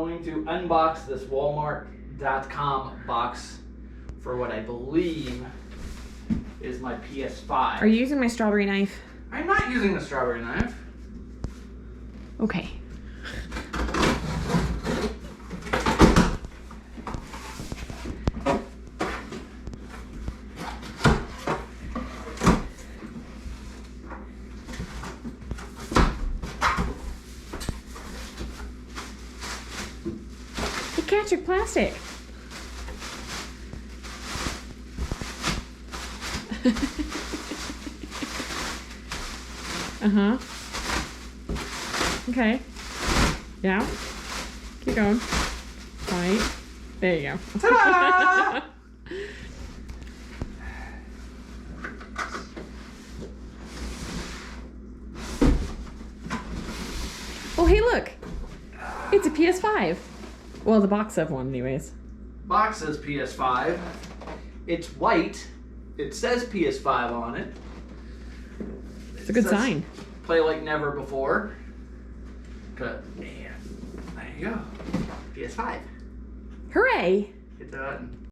going to unbox this Walmart.com box for what I believe is my PS5. Are you using my strawberry knife? I'm not using the strawberry knife. Okay. Catch your plastic. Uh-huh. Okay. Yeah. Keep going. Right. There you go. Ta-da! Oh, hey, look. It's a PS5. Well, the box of one, anyways. Box says PS5. It's white. It says PS5 on it. It's a good sign. Play like never before. Good. And there you go. PS5. Hooray! Hit the button.